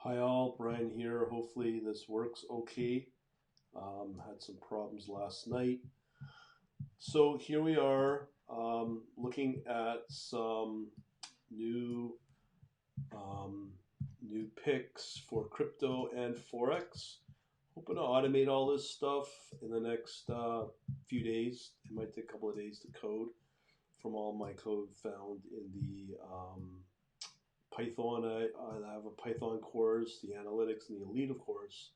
Hi all, Brian here. Hopefully this works okay. Had some problems last night. So here we are looking at some new um, new picks for crypto and forex. Hoping to automate all this stuff in the next few days. It might take a couple of days to code from all my code found in the Python. I have a Python course, the analytics and the elite, of course.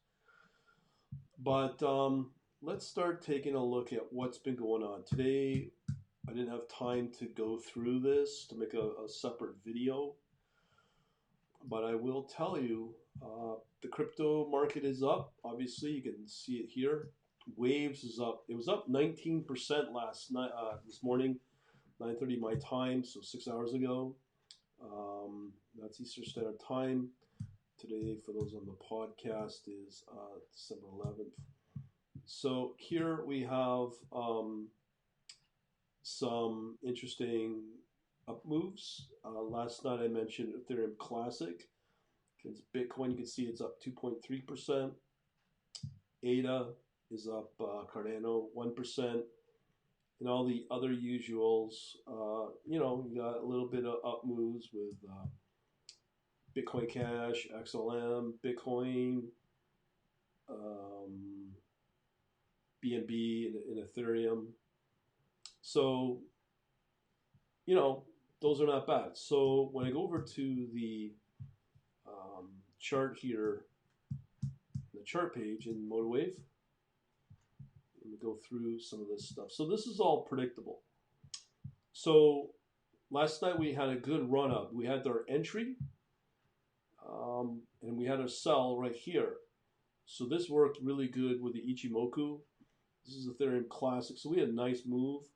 But let's start taking a look at what's been going on. Today, I didn't have time to go through this to make a separate video, but I will tell you the crypto market is up. Obviously, you can see it here. Waves is up. It was up 19% last night, this morning, 9:30 my time, so 6 hours ago. That's Eastern Standard Time. Today, for those on the podcast, is December 11th. So here we have some interesting up moves. Last night I mentioned Ethereum Classic. Against Bitcoin, you can see it's up 2.3%. ADA is up, Cardano 1%. And all the other usuals, you got a little bit of up moves with Bitcoin Cash, XLM, Bitcoin, BNB, and Ethereum. So, those are not bad. So when I go over to the chart here, the chart page in MotiveWave, let me go through some of this stuff. So this is all predictable. So last night we had a good run up. We had our entry, and we had our sell right here. So this worked really good with the Ichimoku. This is Ethereum Classic. So we had a nice move.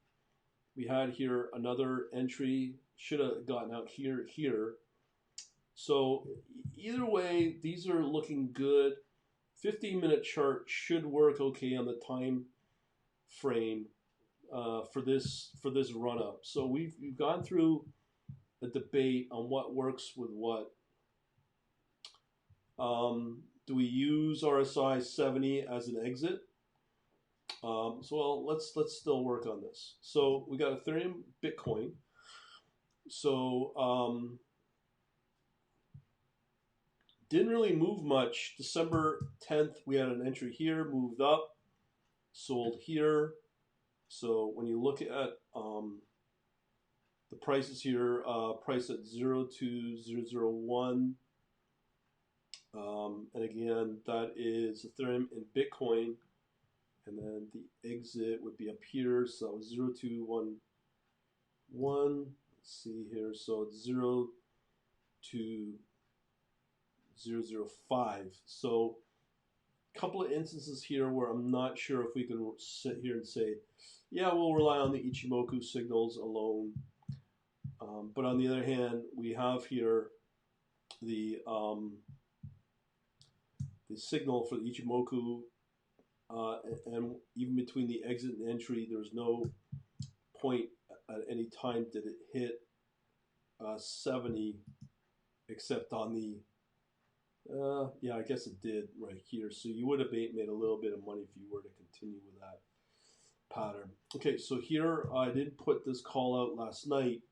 We had here another entry, should have gotten out here. So either way, these are looking good. 15-minute chart should work okay on the time frame for this run up. So we've gone through a debate on what works with what. Do we use RSI 70 as an exit? Let's still work on this. So we got Ethereum, Bitcoin. So didn't really move much. December 10th, we had an entry here, moved up, sold here. So when you look at the prices here, price at 02001. And again, that is Ethereum and Bitcoin. And then the exit would be up here. So 0211. Let's see here. So it's 02005. So a couple of instances here where I'm not sure if we can sit here and say, yeah, we'll rely on the Ichimoku signals alone. But on the other hand, we have here the signal for the Ichimoku, and even between the exit and entry, there's no point at any time did it hit 70, except on the, yeah, I guess it did right here. So you would have made a little bit of money if you were to continue with that pattern. Okay, so here I did put this call out last night,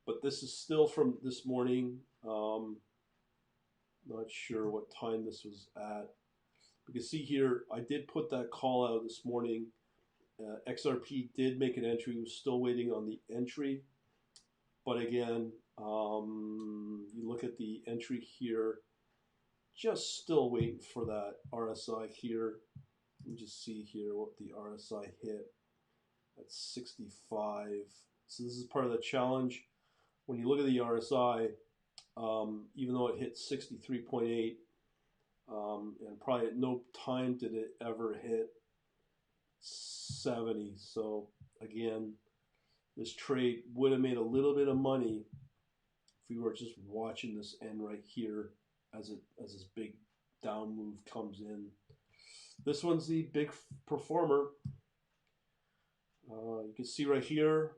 but this is still from this morning. Not sure what time this was at. You can see here, I did put that call out this morning. XRP did make an entry. He was still waiting on the entry. But again, you look at the entry here, just still waiting for that RSI here. You can just see here what the RSI hit at 65. So this is part of the challenge. When you look at the RSI, even though it hit 63.8, and probably at no time did it ever hit 70. So again, this trade would have made a little bit of money if we were just watching this end right here as this big down move comes in. This one's the big performer. You can see right here.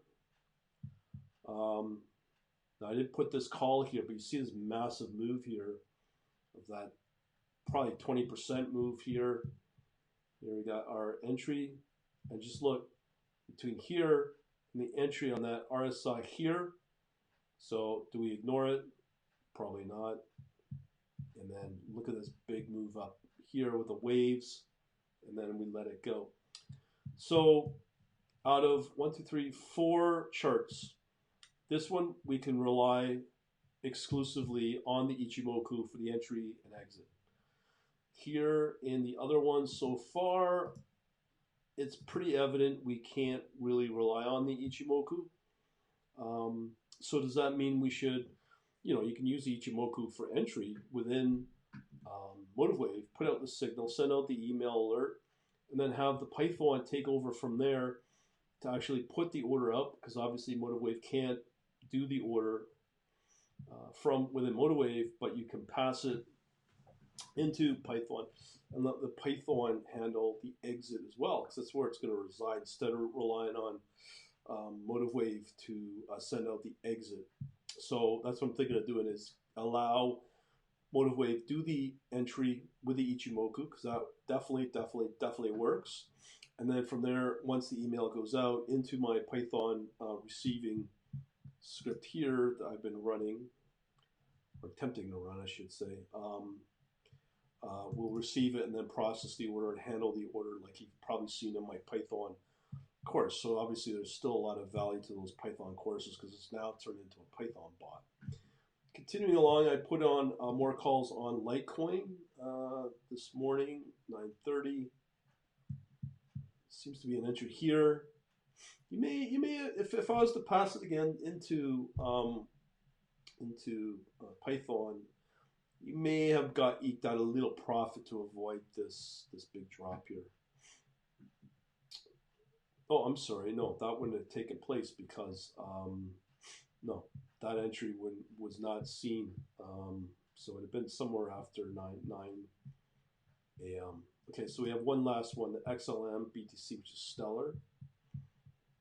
Now I didn't put this call here, but you see this massive move here. of that probably 20% move here. Here we got our entry, and just look between here and the entry on that RSI here. So do we ignore it? Probably not. And then look at this big move up here with the waves, and then we let it go. So out of 1, 2, 3, 4 charts, this one we can rely exclusively on the Ichimoku for the entry and exit. Here in the other ones so far, it's pretty evident we can't really rely on the Ichimoku. So does that mean we should, you can use the Ichimoku for entry within MotiveWave, put out the signal, send out the email alert, and then have the Python take over from there to actually put the order up, because obviously MotiveWave can't do the order from within MotiveWave, but you can pass it into Python and let the Python handle the exit as well, because that's where it's going to reside, instead of relying on MotiveWave to send out the exit. So that's what I'm thinking of doing, is allow MotiveWave do the entry with the Ichimoku, because that definitely works. And then from there, once the email goes out into my Python receiving script here that I've been running, or attempting to run, I should say, we'll receive it and then process the order and handle the order like you've probably seen in my Python course. So obviously there's still a lot of value to those Python courses, because it's now turned into a Python bot. Continuing along, I put on more calls on Litecoin this morning, 9:30. Seems to be an entry here. You may, if I was to pass it again into Python, you may have got eked out a little profit to avoid this big drop here. Oh, I'm sorry. No, that wouldn't have taken place, because no, that entry was not seen. So it would have been somewhere after 9 a.m. Okay, so we have one last one, the XLM BTC, which is stellar.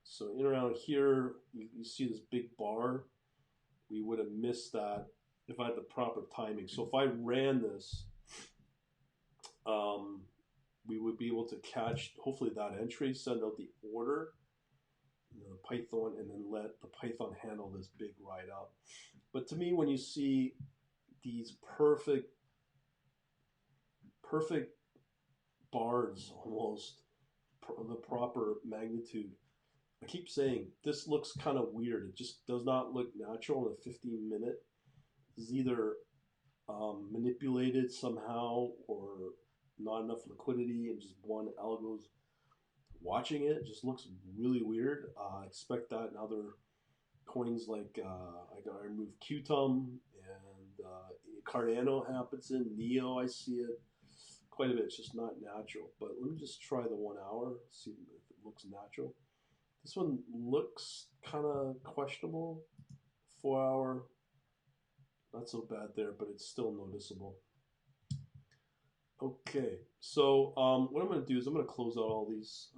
So in around here, you see this big bar. We would have missed that if I had the proper timing. So if I ran this, we would be able to catch, hopefully, that entry, send out the order, the Python, and then let the Python handle this big ride up. But to me, when you see these perfect bars, almost the proper magnitude, I keep saying this looks kind of weird. It just does not look natural in a 15-minute. It's either manipulated somehow, or not enough liquidity, and just one algo's watching it. It just looks really weird. I expect that in other coins, like I removed QTUM, and Cardano happens in Neo. I see it quite a bit. It's just not natural. But let me just try the 1 hour, see if it looks natural. This one looks kind of questionable. 4 hour, not so bad there, but it's still noticeable. Okay, so what I'm going to do is I'm going to close out all these.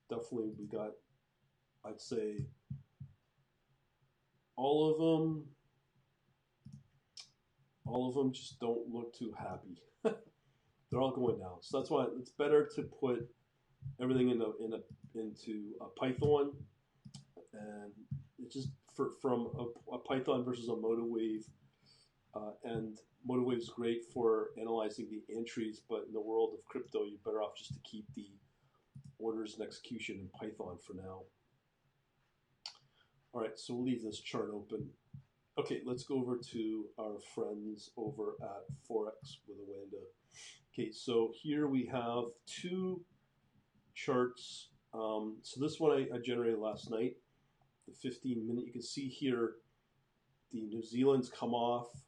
Definitely we got, I'd say, all of them just don't look too happy. They're all going down. So that's why it's better to put everything into a Python, and it's just from a Python versus a MotiveWave. And MotiveWave is great for analyzing the entries, but in the world of crypto, you're better off just to keep the orders and execution in Python for now. All right, so we'll leave this chart open. Okay, let's go over to our friends over at forex with Awanda. Okay, so here we have two charts. So this one I generated last night, the 15-minute. You can see here the New Zealand's come off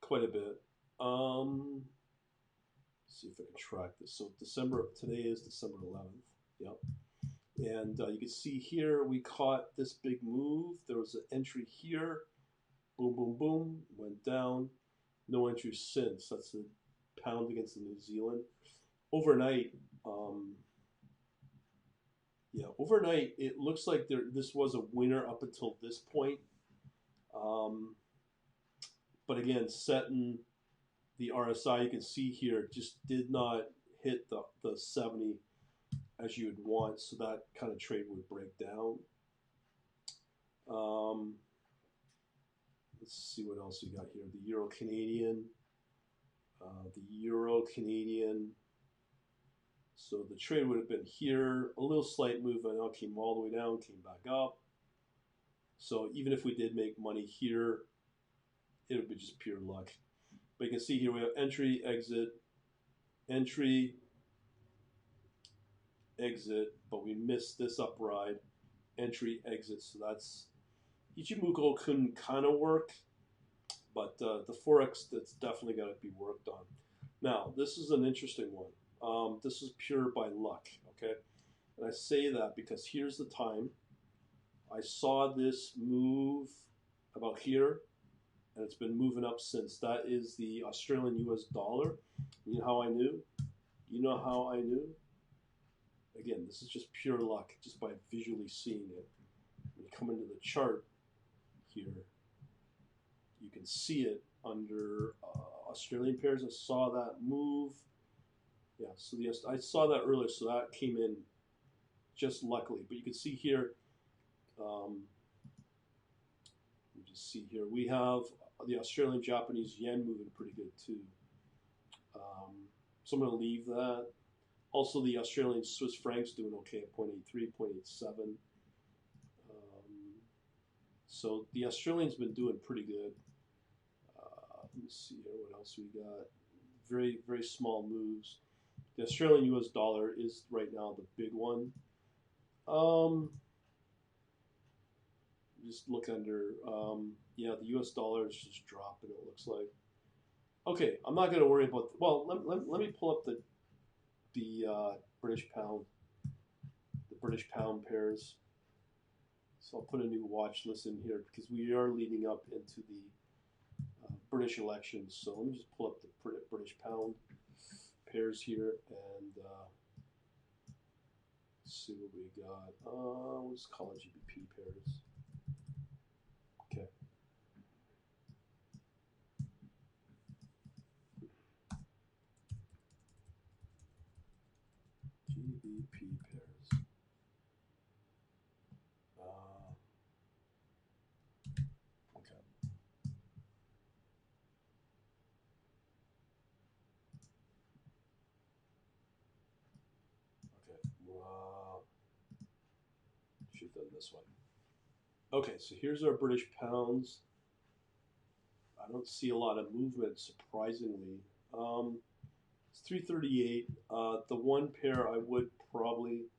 quite a bit. Let's see if I can track this. So today is December 11th. Yep. And you can see here we caught this big move. There was an entry here. Boom, boom, boom. Went down. No entry since. That's the pound against the New Zealand. Overnight, overnight it looks like this was a winner up until this point. But again, setting the RSI, you can see here, just did not hit the 70 as you would want, so that kind of trade would break down. Let's see what else we got here. The Euro Canadian. So the trade would have been here, a little slight movement, now came all the way down, came back up. So even if we did make money here, it would be just pure luck. But you can see here we have entry, exit, but we missed this upride, entry, exit. So that's Ichimoku can kind of work, but the forex, that's definitely got to be worked on. Now this is an interesting one. This is pure by luck, okay? And I say that because here's the time. I saw this move about here, and it's been moving up since. That is the Australian US dollar. You know how I knew? You know how I knew? Again, this is just pure luck, just by visually seeing it. When you come into the chart here, you can see it under Australian pairs. I saw that move. Yeah, so yes, I saw that earlier, so that came in just luckily. But you can see here, you just see here, we have the Australian Japanese yen moving pretty good too. So I'm going to leave that. Also, the Australian Swiss francs doing okay at 0.83, 0.87. So the Australian's been doing pretty good. Let me see here what else we got. Very, very small moves. The Australian US dollar is right now the big one. Just look under. Yeah, the US dollar is just dropping, it looks like. Okay, I'm not going to worry about. Well, let me pull up the British pound, the British pound pairs. So I'll put a new watch list in here because we are leading up into the British elections. So let me just pull up the British pound pairs here and see what we got. We'll just call it GBP pairs. Okay. GBP pairs. Okay. Okay. Should have done this one. Okay, so here's our British pounds. I don't see a lot of movement, surprisingly. It's 338. The one pair I would probably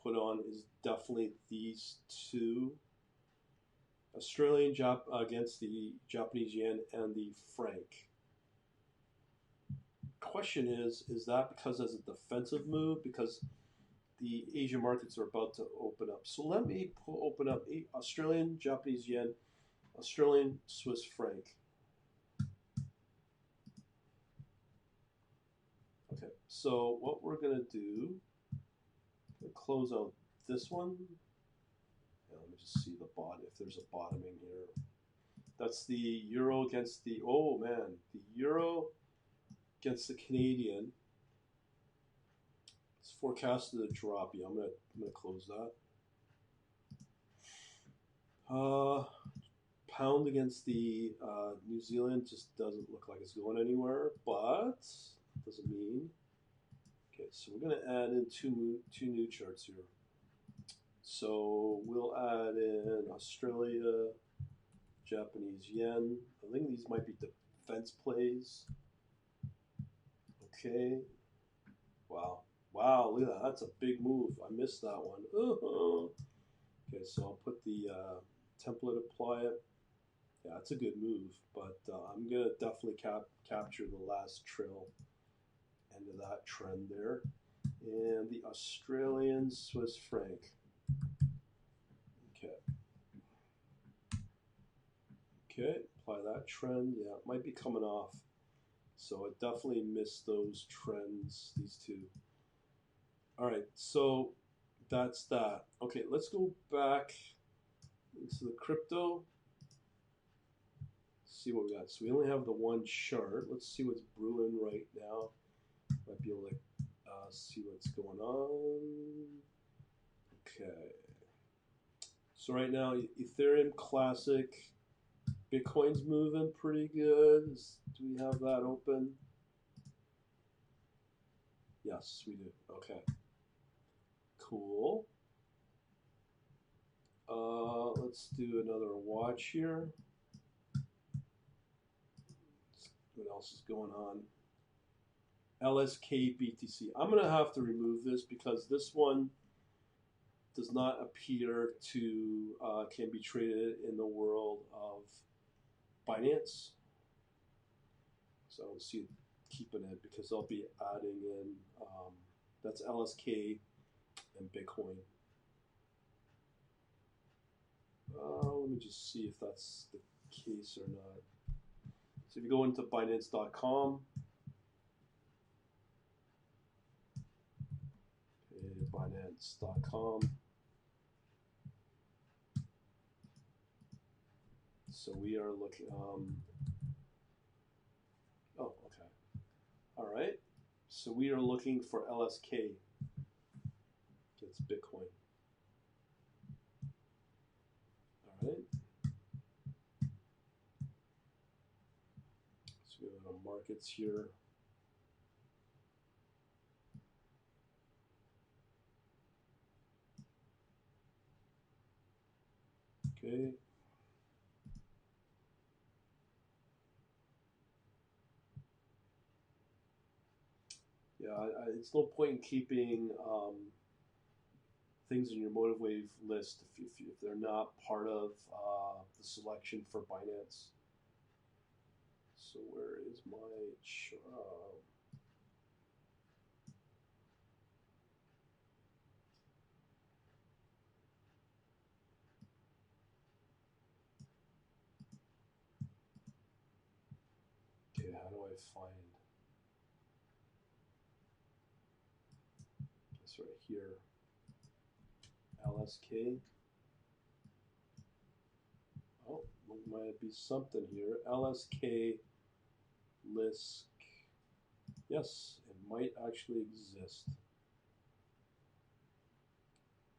put on is definitely these two. Australian against the Japanese yen and the franc. Question is that because as a defensive move? Because the Asian markets are about to open up. So let me open up Australian Japanese yen, Australian Swiss franc. Okay, so what we're going to do, close out this one. Yeah, let me just see the bottom, if there's a bottoming here. That's the euro against the, oh man, the euro against the Canadian. It's forecasted to drop. Yeah, I'm gonna close that. Pound against the New Zealand just doesn't look like it's going anywhere, but doesn't mean. Okay, so we're gonna add in two new charts here. So we'll add in Australia, Japanese yen. I think these might be defense plays. Okay. Wow. Wow, look at that. That's a big move. I missed that one. Okay, so I'll put the template, apply it. Yeah, it's a good move, but I'm going to definitely capture the last trail end of that trend there. And the Australian Swiss franc. Okay. Okay, apply that trend. Yeah, it might be coming off. So I definitely missed those trends, these two. All right, so that's that. Okay, let's go back into the crypto. see what we got. So we only have the one chart. Let's see what's brewing right now. Might be able to see what's going on. Okay. So right now, Ethereum Classic, Bitcoin's moving pretty good. Do we have that open? Yes, we do. Okay. Cool. Let's do another watch here. What else is going on? LSK BTC. I'm going to have to remove this because this one does not appear to can be traded in the world of Binance. So I'll see keeping it because I'll be adding in that's LSK and Bitcoin. Let me just see if that's the case or not. So if you go into Binance.com, Binance.com. So we are looking. Oh, okay. All right. So we are looking for LSK. That's Bitcoin. All right. So we go to markets here. Okay. Yeah, it's no point in keeping things in your motive wave list if they're not part of the selection for Binance. So where is my okay, how do I find this right here? LSK. Oh, there might be something here. LSK list. Yes, it might actually exist.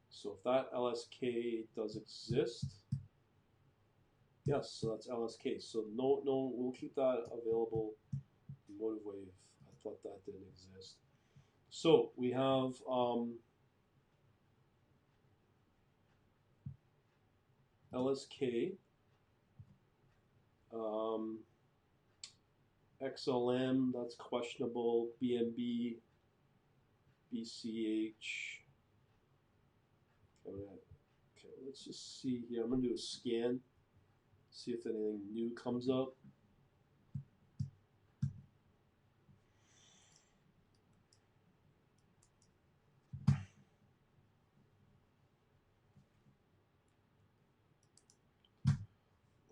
So if that LSK does exist, yes, so that's LSK. So no, we'll keep that available in Motive Wave. I thought that didn't exist. So we have LSK, XLM, that's questionable, BNB, BCH. Okay, let's just see here. I'm going to do a scan, see if anything new comes up.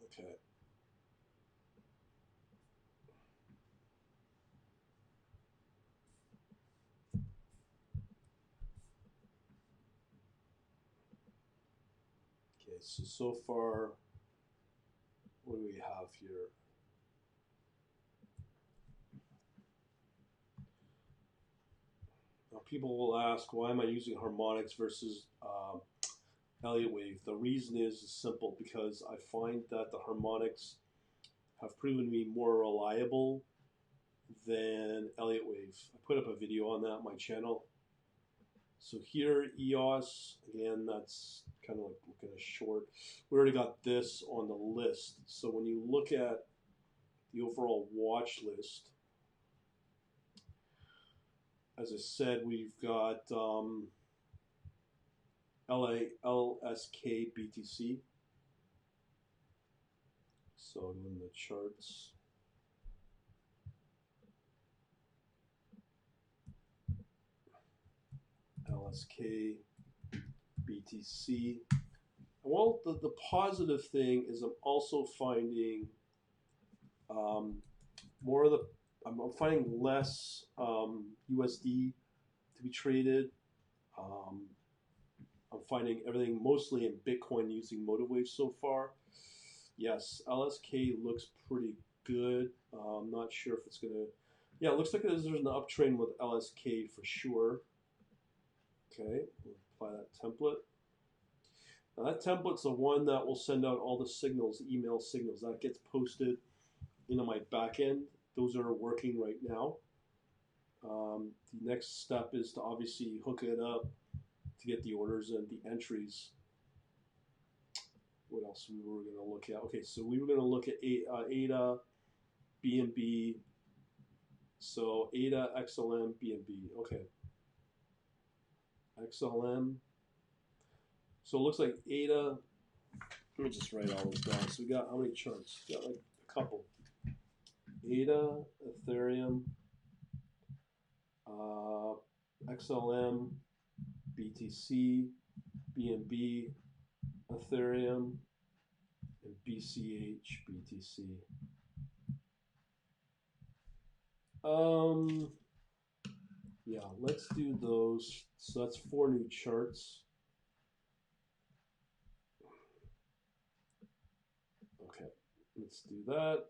Okay. Okay, so far, what do we have here? Now, people will ask, why am I using harmonics versus Elliott wave? The reason is simple, because I find that the harmonics have proven to be more reliable than Elliott wave. I put up a video on that on my channel. So here, EOS, again, that's kind of like looking at a short. We already got this on the list. So when you look at the overall watch list, as I said, we've got LSK BTC. So in the charts, LSK BTC. Well, the positive thing is I'm also finding more of the, I'm finding less USD to be traded. I'm finding everything mostly in Bitcoin using Motive Wave so far. Yes, LSK looks pretty good. I'm not sure if it's gonna. Yeah, it looks like there's an uptrend with LSK for sure. Okay, we'll apply that template. Now that template's the one that will send out all the signals, email signals. That gets posted into my backend. Those are working right now. The next step is to obviously hook it up to get the orders and the entries. What else we were going to look at? Okay, so we were going to look at ADA, BNB. So ADA, XLM, BNB. Okay. XLM. So it looks like ADA. Let me just write all those down. So we got how many charts? We got like a couple. ADA, Ethereum, XLM, BTC, BNB, Ethereum, and BCH, BTC. Yeah, let's do those. So that's 4 new charts. Okay, let's do that.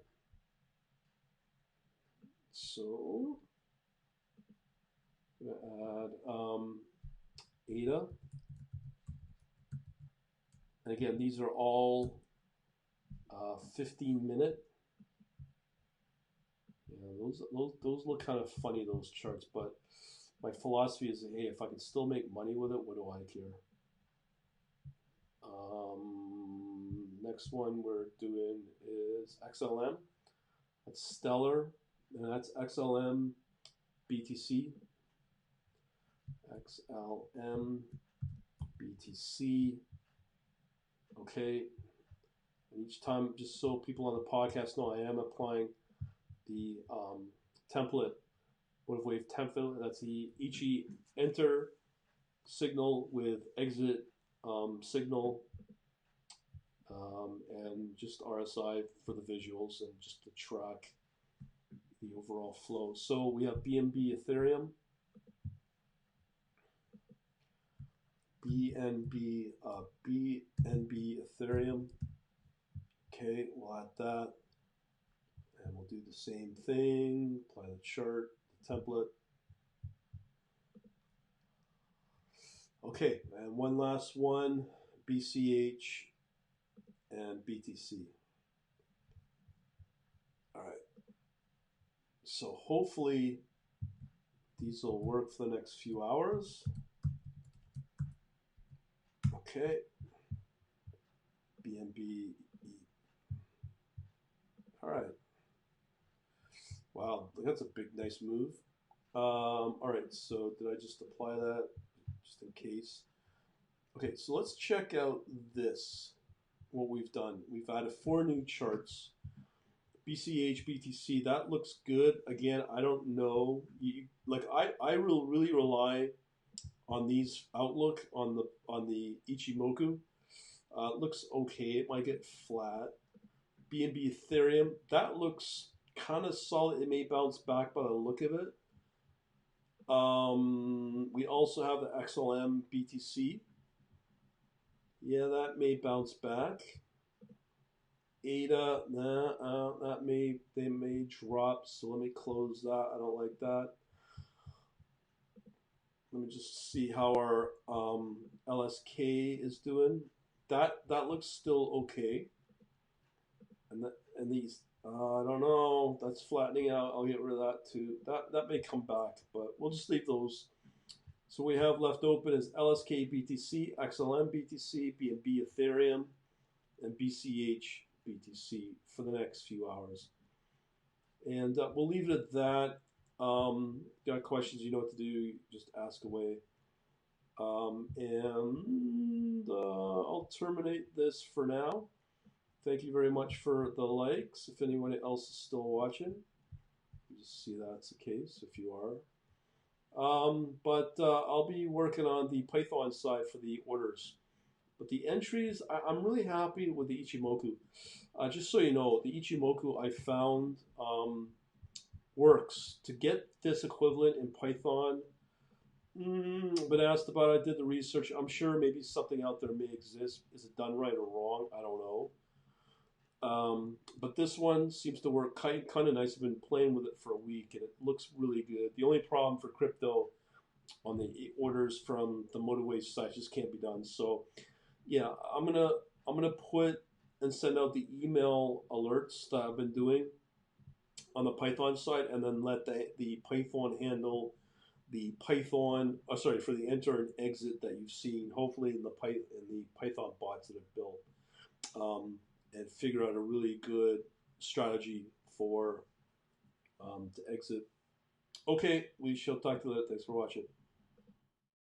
So I'm gonna add ADA. And again, these are all 15-minute. Yeah, those look kind of funny, those charts, but my philosophy is, hey, if I can still make money with it, what do I care? Next one we're doing is XLM. That's Stellar, and that's XLM BTC. XLM BTC. Okay. And each time, just so people on the podcast know, I am applying the template, wave template. That's the Ichi enter signal with exit signal, and just RSI for the visuals and just to track the overall flow. So we have BNB Ethereum, BNB Ethereum. Okay, we'll add that, and we'll do the same thing. Apply the chart, the template. Okay, and one last one, BCH and BTC. All right. So hopefully these will work for the next few hours. Okay. BNB. All right. Wow, that's a big, nice move. All right, so did I just apply that just in case? Okay, so let's check out this, what we've done. We've added 4 new charts. BCH, BTC, that looks good. Again, I don't know. I will really rely on these outlook on the Ichimoku. Looks okay. It might get flat. BNB Ethereum, that looks kind of solid. It may bounce back by the look of it. We also have the XLM BTC. Yeah, that may bounce back. ADA, they may drop. So let me close that. I don't like that. Let me just see how our LSK is doing. That looks still okay. And these, I don't know. That's flattening out. I'll get rid of that too. That may come back, but we'll just leave those. So we have left open is LSK BTC, XLM BTC, BNB Ethereum, and BCH BTC for the next few hours. And we'll leave it at that. Got questions, you know what to do, just ask away. And I'll terminate this for now. Thank you very much for the likes. If anyone else is still watching, you just see that's the case if you are. But I'll be working on the Python side for the orders. But the entries, I'm really happy with the Ichimoku. Just so you know, the Ichimoku I found works. To get this equivalent in Python, been asked about it, I did the research. I'm sure maybe something out there may exist. Is it done right or wrong? I don't know. But this one seems to work kind of nice. I've been playing with it for a week, and it looks really good. The only problem for crypto on the orders from the motorway site just can't be done. So yeah, I'm gonna put and send out the email alerts that I've been doing on the Python side, and then let the Python handle the Python. Oh, sorry, for the enter and exit that you've seen. Hopefully in the Python bots that I've built, and figure out a really good strategy for to exit. Okay, we shall talk to you later. Thanks for watching.